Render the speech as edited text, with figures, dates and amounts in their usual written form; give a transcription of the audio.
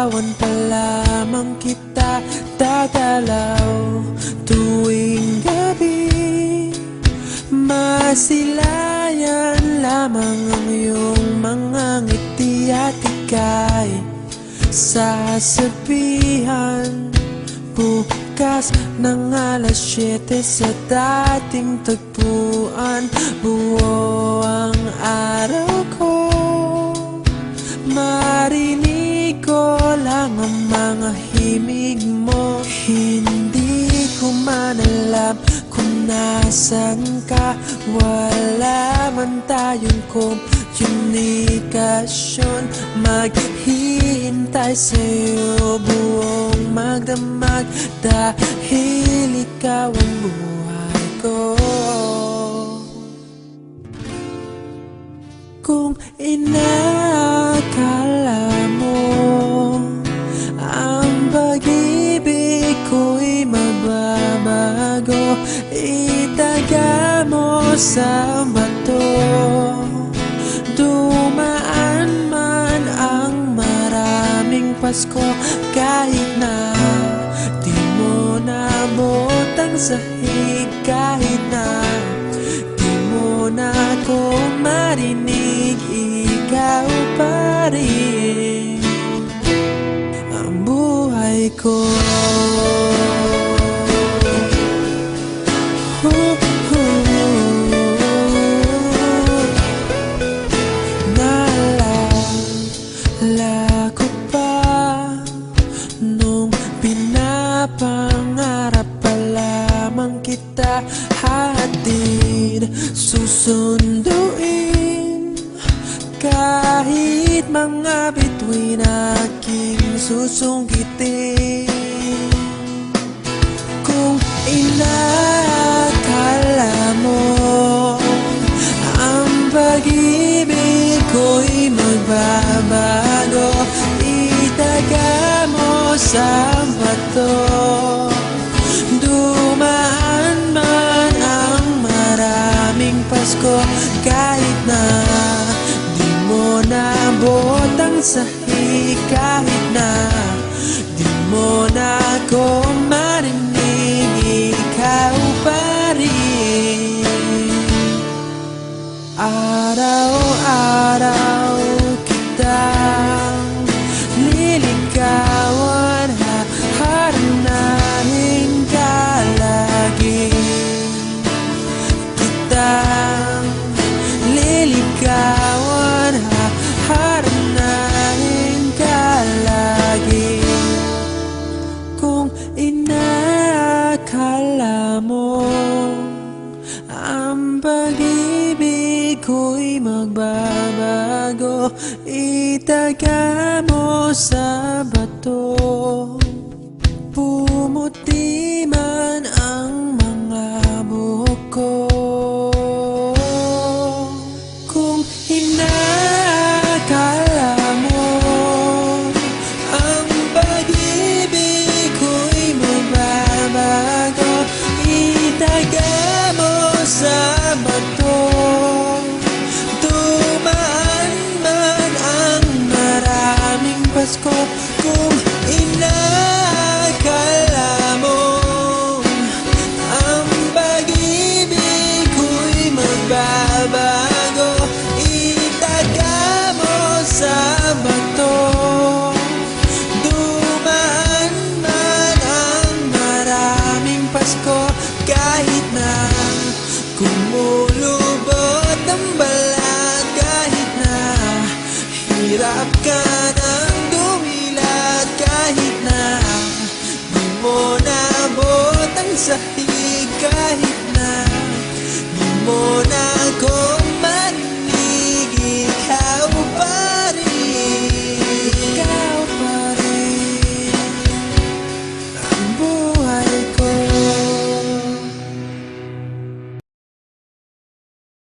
Liligawan pa lamang kita, dadalaw tuwing gabi. Masilayan lamang ang iyong mga ngiti at ika'y sasabihan bukas ng alas 7 sa dating tagpuan. Buo ang araw ko, marinig ko lang ang mga himig mo. Hindi ko man alam kung nasan ka, wala man tayong komunikasyon. Maghihintay sa'yo buong magdamag, dahil ikaw ang buhay ko. Kung inakala mo ang pag-ibig ko'y magbabago, itaga mo sa bato. Dumaan man ang maraming Pasko, kahit na di mo naabot ang sahig, kahit na di mo na ako marinig, ikaw pa rin ang buhay ko. Naalala ko pa nung pinapangarap pa lamang kita, hatid susunduin kahit mga bituin aking susungkitin. Kung inakala mo ang pag-ibig ko'y magbabago, itaga mo sa bato. Dumaan man ang maraming Pasko, kahit na di mo naabot ang sahig, kahit na di mo na ako marinig, ikaw pa rin. Araw-araw kitang liligawan, haharanahin ka lagi. Kitang liligawan, haharanahin ka lagi. Kung inakala mo ang pag-ibig ko'y magbabago, itaga mo sa bato. Pumuti man ang mga buhok ko. Kung inakala mo ang pag-ibig ko'y magbabago, itaga mo sa bato. Dumaan man ang maraming Pasko, kung inakala mo ang pag-ibig ko'y magbabago, itaga mo sa bato. Dumaan man ang maraming Pasko, kahit na kumulubot ang balat, kahit na hirap ka ng dumilat, kahit na di mo naabot ang sahig, kahit na di mo na ako